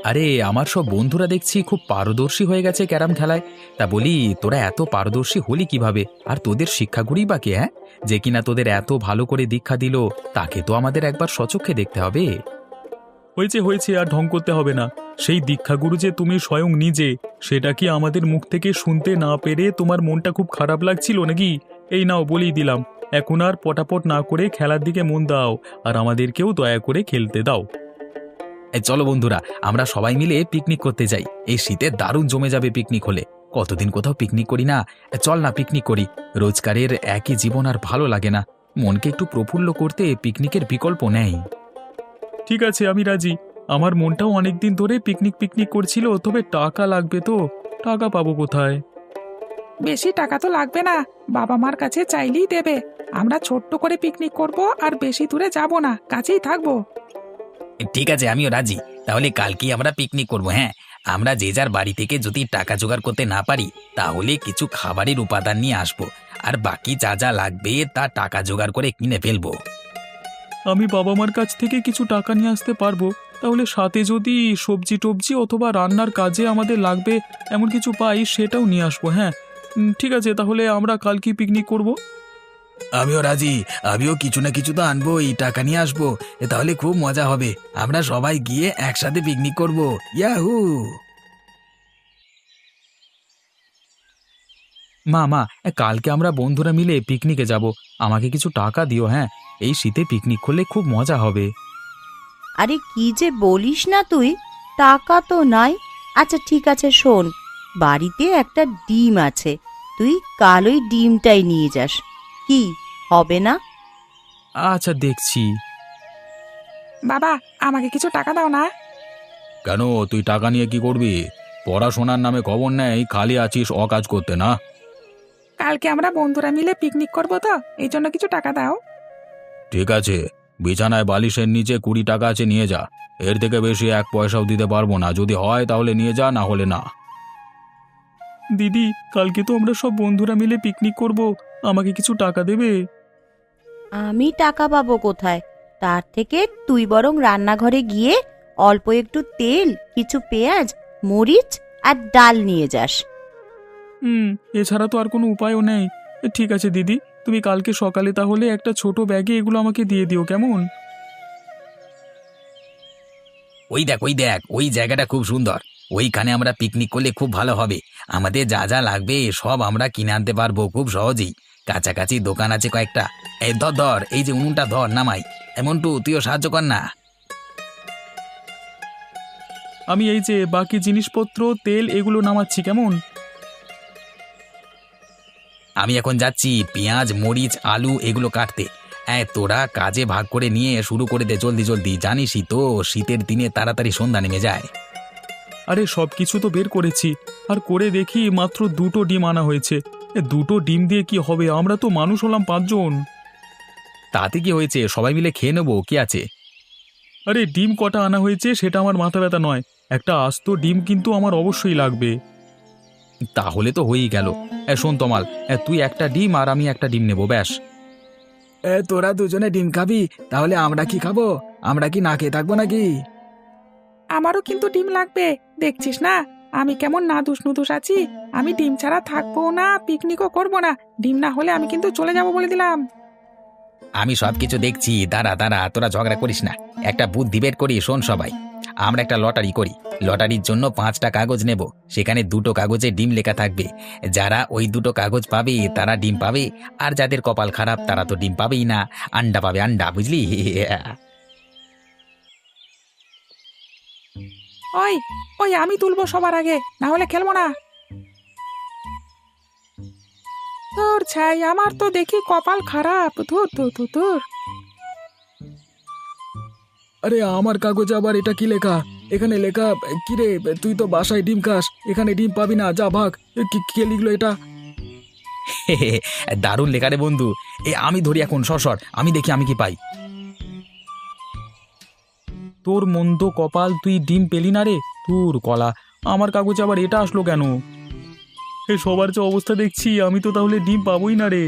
আরে আমার সব বন্ধুরা দেখছি খুব পারদর্শী হয়ে গেছে ক্যারাম খেলায়। তা বলি, তোরা এত পারদর্শী হলি কিভাবে? আর তোদের শিক্ষাগুরুই বা কে? হ্যাঁ, যে কিনা তোদের এত ভালো করে দীক্ষা দিল, তাকে তো আমাদের একবার সচক্ষে দেখতে হবে। হয়েছে হয়েছে, আর ঢং করতে হবে না। সেই দীক্ষাগুরু যে তুমি স্বয়ং নিজে, সেটা কি আমাদের মুখ থেকে শুনতে না পেরে তোমার মনটা খুব খারাপ লাগছিল নাকি? এই নাও, বলেই দিলাম। এখন আর পটাপট না করে খেলার দিকে মন দাও, আর আমাদেরকেও দয়া করে খেলতে দাও। এই চলো বন্ধুরা, আমরা সবাই মিলে পিকনিক করতে যাই। এই শীতে দারুণ জমে যাবে পিকনিক হলে। কতদিন কোথাও পিকনিক করি না। চল না পিকনিক করি। রোজগারের একই জীবন আর ভালো লাগে না। মনকে একটু প্রফুল্ল করতে পিকনিকের বিকল্প নেই। ঠিক আছে, আমি রাজি। আমার মনটাও অনেকদিন ধরে পিকনিক পিকনিক করছিল, তবে টাকা লাগবে তো। টাকা পাবো কোথায়? বেশি টাকা তো লাগবে না, বাবা মার কাছে চাইলেই দেবে। আমরা ছোট্ট করে পিকনিক করব, আর বেশি দূরে যাব না, কাছেই থাকবো। ঠিক আছে, আমিও রাজি। তাহলে কালকেই আমরা পিকনিক করব। হ্যাঁ, আমরা যে যার বাড়ি থেকে যদি টাকা জোগাড় করতে না পারি, তাহলে কিছু খাবারের উপাদান নিয়ে আসবো। আর বাকি যা যা লাগবে তা টাকা জোগাড় করে কিনে ফেলবো। আমি বাবা মার কাছ থেকে কিছু টাকা নিয়ে আসতে পারবো। তাহলে সাথে যদি সবজি টবজি অথবা রান্নার কাজে আমাদের লাগবে এমন কিছু পাই, সেটাও নিয়ে আসবো। হ্যাঁ, ঠিক আছে, তাহলে আমরা কালকে পিকনিক করব। আমিও রাজি। আমিও কিছু না কিছু তো আনবোই, টাকা নিয়ে আসবো। তাহলে খুব মজা হবে। আমরা সবাই গিয়ে একসাথে পিকনিক করব। ইয়াহু! মা মা, কালকে আমরা বন্ধুরা মিলে পিকনিকে যাব। আমাকে কিছু টাকা দিও। হ্যাঁ, এই শীতে পিকনিক করলে খুব মজা হবে। আরে কি যে বলিস না তুই, টাকা তো নাই। আচ্ছা ঠিক আছে, শোন, বাড়িতে একটা ডিম আছে, তুই কাল ওই ডিমটাই নিয়ে যাস। কি, হবে না? আচ্ছা, দেখছি। বাবা, আমাকে কিছু টাকা দাও না। কেন, তুই টাকা নিয়ে কি করবি? পড়াশোনার নামে খবর নেই, খালি আছিস অকাজ করতে না? কালকে আমরা বন্ধুরা মিলে পিকনিক করব, তো এই জন্য কিছু টাকা দাও। ঠিক আছে, বিছানায় বালিশের নিচে 20 টাকা আছে, নিয়ে যা। এর থেকে বেশি এক পয়সাও দিতে পারবো না। যদি হয় তাহলে নিয়ে যা, না হলে না। দিদি, কালকে তো আমরা সব বন্ধুরা মিলে পিকনিক করব, আমাকে কিছু টাকা দেবে? আমি টাকা পাবো কোথায়? তার থেকে তুই বরং রান্নাঘরে গিয়ে অল্প একটু তেল, কিছু পেঁয়াজ, মরিচ আর ডাল নিয়ে যাস। এছাড়া তো আর কোনো উপায়ও নেই। ঠিক আছে দিদি, তুমি কালকে সকালে তাহলে একটা ছোট ব্যাগে এগুলো আমাকে দিয়ে দিও, কেমন? ওই দেখ, ওই দেখ, ওই জায়গাটা খুব সুন্দর। ওইখানে আমরা পিকনিক করলে খুব ভালো হবে। আমাদের যা যা লাগবে সব আমরা কিনে আনতে পারবো খুব সহজেই। কাছাকাছি দোকান আছে কয়েকটা। এই ধর ধর, এই যে উনুনটা ধর, নামাই। এমনটু তুইও সাহায্য কর না। আমি এই যে বাকি জিনিসপত্র, তেল এগুলো নামাচ্ছি, কেমন? আমি এখন যাচ্ছি পেঁয়াজ, মরিচ, আলু এগুলো কাটতে। তোরা কাজে ভাগ করে নিয়ে শুরু করে দে জলদি জলদি। জানিসই তো, শীতের দিনে তাড়াতাড়ি সন্ধ্যা নেমে যায়। আরে সব কিছু তো বের করেছি, আর করে দেখি মাত্র 2টো ডিম আনা হয়েছে। 2টো ডিম দিয়ে কি হবে? আমরা তো মানুষ হলাম 5 জন। তাতে কি হয়েছে, সবাই মিলে খেয়ে নেবো, কি আছে? আরে ডিম কটা আনা হয়েছে সেটা আমার মাথা ব্যথা নয়, একটা আস্ত ডিম কিন্তু আমার অবশ্যই লাগবে। তাহলে তো হয়েই গেল। শোন তমাল, তুই একটা ডিম আর আমি একটা ডিম নেবো, ব্যাস। তোরা দুজনে ডিম খাবি, তাহলে আমরা কি খাবো? আমরা কি না খেয়ে থাকবো নাকি? আমারও কিন্তু ডিম লাগবে। দেখছিস না আমি কেমন নাদুস নুদুস আছি। আমি ডিম ছাড়া থাকবো না, পিকনিকও করব না। ডিম না হলে আমি কিন্তু চলে যাব বলে দিলাম। আমি সবকিছু দেখছি, দাঁড়া দাঁড়া, তোরা ঝগড়া করিস না। একটা বুদ্ধি বের করি, শোন সবাই। আমরা একটা লটারি করি। লটারির জন্য 5টা কাগজ নেব। সেখানে 2টো কাগজে ডিম লেখা থাকবে। যারা ওই 2টো কাগজ পাবে তারা ডিম পাবে, আর যাদের কপাল খারাপ তারা তো ডিম পাবেই না, আন্ডা পাবে, আন্ডা, বুঝলি? ওই ওই আমি তুলবো সবার আগে, না হলে খেলবো না। তোর ছাই, আমার তো দেখি কপাল খারাপ। ধুর ধুর ধুর ধুর। আরে আমার কাগজে আবার এটা কি লেখা? এখানে লেখা, কিরে তুই তো বাসায় ডিম খাস, এখানে ডিম পাবি না, যা ভাগ। কে লিখলো এটা? দারুণ লেখা রে বন্ধু। আমি ধরি এখন, সর, আমি দেখি আমি কি পাই। তোর মন্দ কপাল, তুই ডিম পেলি না রে। তোর কলা, আমার কাগজে আবার এটা আসলো কেন? সবার যে অবস্থা দেখছি, আমি তো তাহলে ডিম পাবোই না রে।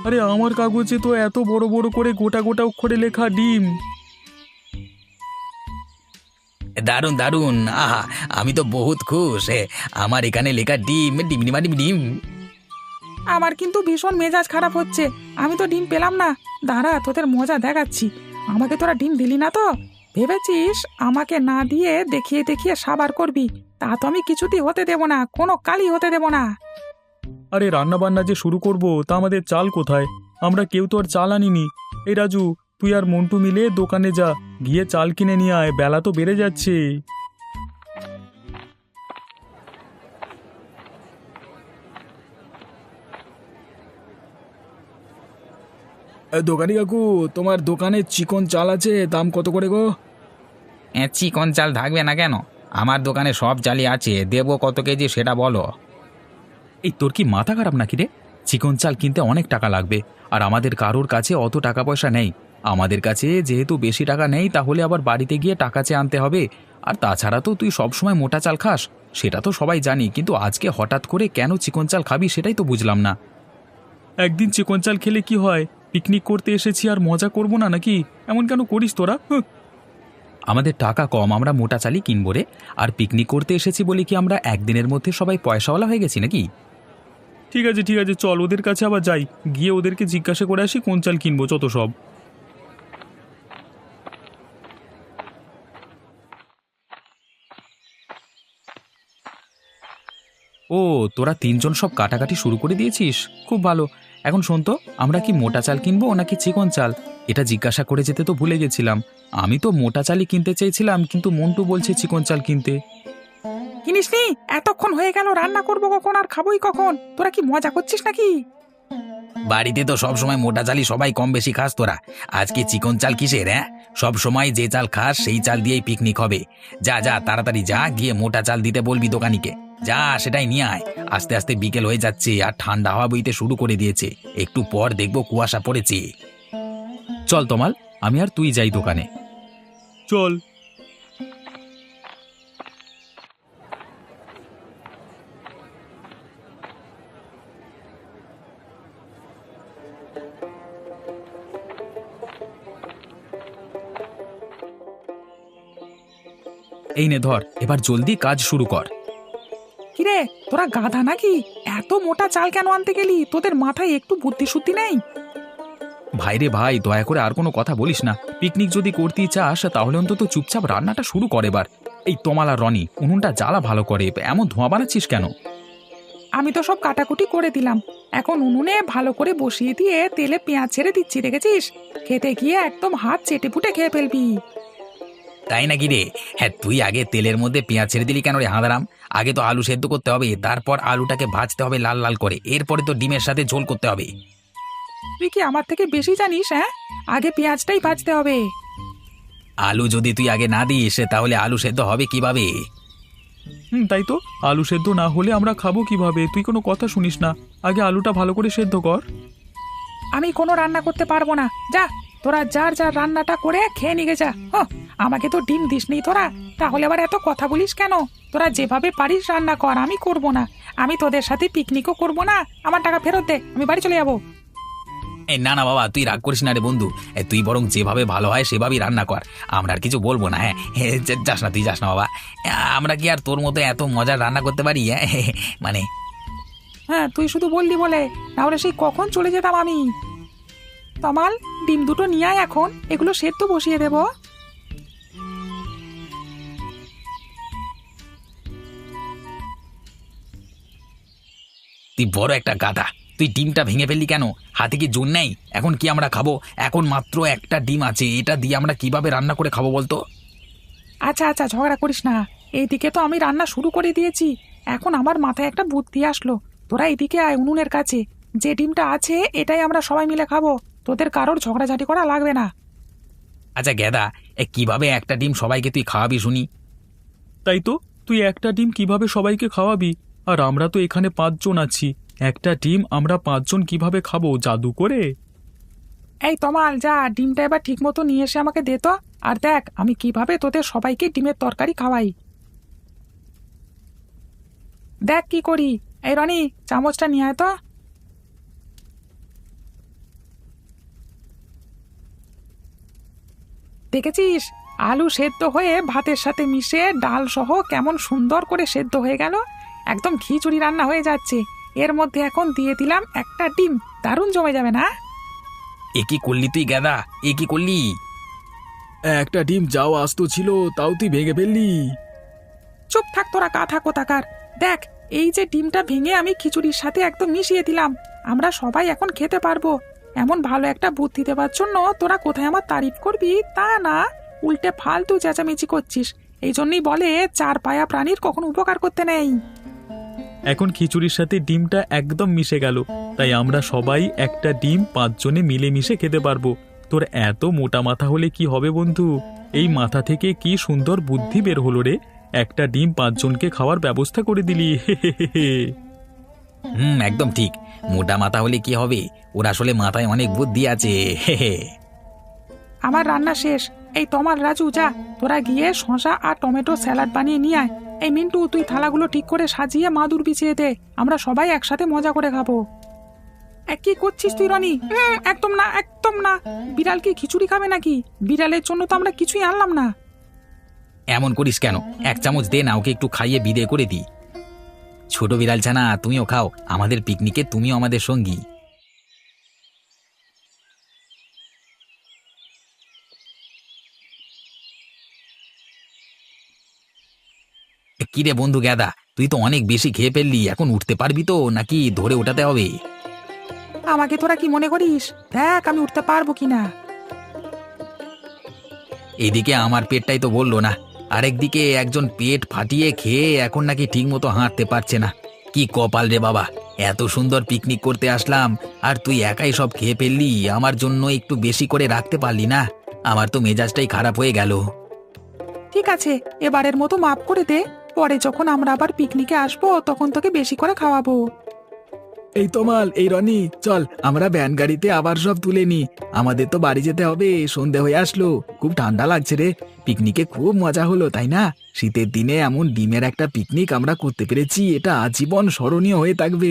আরে আমার কাগজে তো এত বড় বড় করে গোটা গোটা অক্ষরে লেখা ডিম। দারুণ দারুণ, আহা, আমি তো বহুত খুশ। আমার এখানে লেখা ডিম ডিম ডিম ডিম ডিম। আমার কিন্তু ভীষণ মেজাজ খারাপ হচ্ছে, আমি তো ডিম পেলাম না। দাঁড়া, তোদের মজা দেখাচ্ছি। আমাকে তোরা ডিম দিলি না তো? ভেবেছিস আমাকে না দিয়ে দেখিয়ে দেখিয়ে সাবার করবি? তা তো আমি কিছুতেই হতে দেব না, কোনো কালই হতে দেব না। আরে রান্না বান্না যে শুরু করব, তা আমাদের চাল কোথায়? আমরা কেউ তো আর চাল আনিনি। এই রাজু, তুই আর মন্টু মিলে দোকানে যা, গিয়ে চাল কিনে নিয়ে আয়, বেলা তো বেড়ে যাচ্ছে। দোকানি কাকু, তোমার দোকানে চিকন চাল আছে, দাম কত করে গো? চিকন চাল থাকবে না কেন? আমার দোকানে সব চালই আছে, দেবো কত কেজি সেটা বলো। এই তোর কি মাথা খারাপ নাকি রে? চিকন চাল কিনতে অনেক টাকা লাগবে, আর আমাদের কারোর কাছে অত টাকা পয়সা নেই। আমাদের কাছে যেহেতু বেশি টাকা নেই, তাহলে আবার বাড়িতে গিয়ে টাকা চেয়ে আনতে হবে। আর তাছাড়া তো তুই সবসময় মোটা চাল খাস, সেটা তো সবাই জানি, কিন্তু আজকে হঠাৎ করে কেন চিকন চাল খাবি সেটাই তো বুঝলাম না। একদিন চিকন চাল খেলে কি হয়? পিকনিক করতে এসেছি আর মজা করব না নাকি? এমন কেন করিস তোরা? আমাদের টাকা কম, আমরা মোটা চালই কিনবো রে। আর পিকনিক করতে এসেছি বলে কি আমরা একদিনের মধ্যে সবাই পয়সাওয়ালা হয়ে গেছি নাকি? ঠিক আছে ঠিক আছে, চল ওদের কাছে আবার যাই, গিয়ে ওদেরকে জিজ্ঞাসা করে আসি কোন চাল কিনবো, যত সব। ও, তোরা তিনজন সব কাটাকাটি শুরু করে দিয়েছিস, খুব ভালো। এখন শোন তো, আমরা কি মোটা চাল কিনবো নাকি চিকন চাল? এটা জিজ্ঞাসা করে যেতে তো ভুলে গেছিলাম। আমি তো মোটা চালই কিনতে চেয়েছিলাম, কিন্তু মন্টু বলছে চিকন চাল কিনতে। কিনিস নি? এতক্ষণ হয়ে গেল, রান্না করবো কখন আর খাবোই কখন? তোরা কি মজা করছিস নাকি? বাড়িতে তো সব সময় মোটা চালই সবাই কম বেশি খাস, তোরা আজকে চিকন চাল কিসের? সব সময় যে চাল খাস সেই চাল দিয়েই পিকনিক হবে। যা যা, তাড়াতাড়ি যা, গিয়ে মোটা চাল দিতে বলবি দোকানিকে। যা, সেটাই নিয়ে আয়। আস্তে আস্তে বিকেল হয়ে যাচ্ছে, আর ঠান্ডা হাওয়া বইতে শুরু করে দিয়েছে। একটু পর দেখবো কুয়াশা পড়েছে। চল তমাল, আমি আর তুই যাই দোকানে। চল। এই নে ধর, এবার জলদি কাজ শুরু কর। কিরে, তোরা গাধা নাকি? এত মোটা চাল কেন আনতে গেলি? তোদের মাথায় একটু বুদ্ধি শুদ্ধি নেই? ভাইরে ভাই, দয়া করে আর কোনো কথা বলিস না। পিকনিক যদি করতেই চাস তাহলে অন্তত চুপচাপ রান্নাটা শুরু কর এবার। এই তমাল আর রনি, উনুনটা জ্বালা ভালো করে, এমন ধোঁয়া বানাচ্ছিস কেন? আমি তো সব কাটাকুটি করে দিলাম, এখন উনুনে ভালো করে বসিয়ে দিয়ে তেলে পেঁয়াজ ছেড়ে দিচ্ছি, দেখেছিস? খেতে গিয়ে একদম হাত চেটে পুটে খেয়ে ফেলবি। তাই নাকি রে? হ্যাঁ, তুই আগে তেলের মধ্যে পেঁয়াজ ছেড়ে দিলি কেন রে হাঁদারাম? আগে তো আলু সেদ্ধ করতে হবে, তারপর আলুটাকে ভাজতে হবে লাল লাল করে, এরপরে তো ডিমের সাথে ঝোল করতে হবে। তুই কি আমার থেকে বেশি জানিস? আগে পেঁয়াজটাই ভাজতে হবে। আলু যদি তুই আগে না দিস তাহলে আলু সেদ্ধ হবে কিভাবে? তাই তো, আলু সেদ্ধ না হলে আমরা খাবো কিভাবে? তুই কোনো কথা শুনিস না, আগে আলুটা ভালো করে সেদ্ধ কর। আমি কোনো রান্না করতে পারবো না, যা তোরা যার যার রান্নাটা করে খেয়ে নিয়ে যা। আমাকে তো ডিম দিসনি তোরা, তাহলে আবার এত কথা বলিস কেন? তোরা যেভাবে পারিস রান্না কর, আমি করব না। আমি তোদের সাথে পিকনিকও করব না। আমার টাকা ফেরত দে, আমি বাড়ি চলে যাবো। এই না না বাবা, তুই রাগ করিস না রে বন্ধু। তুই বরং যেভাবে ভালো হয় সেভাবেই রান্না কর, আমরা আর কিছু বলবো না। যাস না, তুই যাস না বাবা। আমরা কি আর তোর মতো এত মজার রান্না করতে পারি? মানে হ্যাঁ, তুই শুধু বললি বলে, নাহলে সেই কখন চলে যেতাম আমি। তমাল, ডিম দুটো নিয়ে আয়, এখন এগুলো সেদ্ধ বসিয়ে দেব। তুই বড় একটা গাধা, তুই ডিমটা ভেঙে ফেললি কেন? হাতে কি জোর নেই? এখন কি আমরা খাবো? এখন মাত্র একটা ডিম আছে, এটা দিয়ে আমরা কিভাবে রান্না করে খাবো বলতো? আচ্ছা আচ্ছা, ঝগড়া করিস না। এইদিকে তো আমি রান্না শুরু করে দিয়েছি, এখন আমার মাথায় একটা বুদ্ধি আসলো। তোরা এদিকে আয় উনুনের কাছে, যে ডিমটা আছে এটাই আমরা সবাই মিলে খাবো। তোদের কারোর ঝগড়াঝাটি করা লাগবে না। আচ্ছা গেদা, কিভাবে একটা ডিম সবাইকে তুই খাওয়াবি শুনি? তাই তো, তুই একটা ডিম কিভাবে সবাইকে খাওয়াবি? আর আমরা তো এখানে 5 জন আছি, একটা ডিম আমরা 5 জন কিভাবে খাবো? জাদু করে? এই তমাল, যা ডিমটা এবার ঠিক মতো নিয়ে এসে আমাকে দে তো। আর দেখ আমি কিভাবে তোদের সবাইকে ডিমের তরকারি খাওয়াই। দেখ কি করি। এই রনি, চামচটা নিয়ে আয় তো। দেখেছিস, আলু সেদ্ধ হয়ে ভাতের সাথে মিশে ডাল সহ কেমন সুন্দর করে সেদ্ধ হয়ে গেল, একদম খিচুড়ি রান্না হয়ে যাচ্ছে। এর মধ্যে এখন দিয়ে দিলাম একটা ডিম, দারুণ জমে যাবে না? এ কি করলি তুই গাদা, এ কি করলি? একটা ডিম যাও আস্ত ছিল, তাও তুই ভেঙে ফেললি। চুপ থাক তোরা, কাঁথা কোথাকার। দেখ, এই যে ডিমটা ভেঙে আমি খিচুড়ির সাথে একদম মিশিয়ে দিলাম, আমরা সবাই এখন খেতে পারবো। এমন ভালো একটা বুদ্ধি দেওয়ার জন্য তোরা কোথায় আমার তারিফ করবি তা না, উল্টে ফালতু চেঁচামেচি করছিস। এই জন্যই বলে চার পায়া প্রাণীর কখনো উপকার করতে নেই। এখন খিচুড়ির সাথে ডিমটা একদম মিশে গেল, তাই আমরা সবাই একটা ডিম 5 জনে মিলেমিশে খেতে পারবো। তোর এত মোটা মাথা হলে কি হবে বন্ধু? এই মাথা থেকে কি সুন্দর বুদ্ধি বের হলো রে! একটা ডিম 5 জনকে খাওয়ার ব্যবস্থা করে দিলি। একদম ঠিক। মোটা মাথা হলে কি হবে, ওর আসলে মাথায় অনেক বুদ্ধি আছে। আমার রান্না শেষ। এই তোমার রাজু, যা তোরা গিয়ে শসা আর টমেটো স্যালাড বানিয়ে নিয়ে আয়। এই মিন্টু, তুই থালাগুলো ঠিক করে সাজিয়ে মাদুর বিছিয়ে দে, আমরা সবাই একসাথে মজা করে খাবো। কি করছিস তুই রনি? একদম না, একদম না। বিড়াল কি খিচুড়ি খাবে নাকি? বিড়ালের জন্য তো আমরা কিছুই আনলাম না। এমন করিস কেন? 1 চামচ দে না, ওকে একটু খাইয়ে বিদে করে দি। ছোট বিড়াল ছানা, তুমিও খাও, আমাদের পিকনিকে তুমিও আমাদের সঙ্গী। কিরে বন্ধু গ্যাদা, তুই তো অনেক বেশি খেয়ে ফেললি, এখন উঠতে পারবি তো নাকি ধরে ওঠাতে হবে? আমাকে তোরা কি মনে করিস? দেখ আমি উঠতে পারবো কিনা। এদিকে আমার পেটটাই তো বললো না, আরেকদিকে একজন পেট ফাটিয়ে খেয়ে এখন নাকি ঠিক মতো হাঁটতে পারছে না। কি কপাল রে বাবা, এত সুন্দর পিকনিক করতে আসলাম আর তুই একাই সব খেয়ে ফেললি, আমার জন্য একটু বেশি করে রাখতে পারলি না? আমার তো মেজাজটাই খারাপ হয়ে গেল। ঠিক আছে, এবারের মতো মাফ করে দে। পরে যখন আমরা আবার পিকনিকে আসবো তখন তোকে বেশি করে খাওয়াবো। এই তমাল, এই রনি, চল আমরা ভ্যান গাড়িতে আবার সব তুলে নি। আমাদের তো বাড়ি যেতে হবে, সন্ধে হয়ে আসলো। খুব ঠান্ডা লাগছে রে। পিকনিকে খুব মজা হলো, তাই না? শীতের দিনে এমন ডিমের একটা পিকনিক আমরা করতে পেরেছি, এটা আজীবন স্মরণীয় হয়ে থাকবে।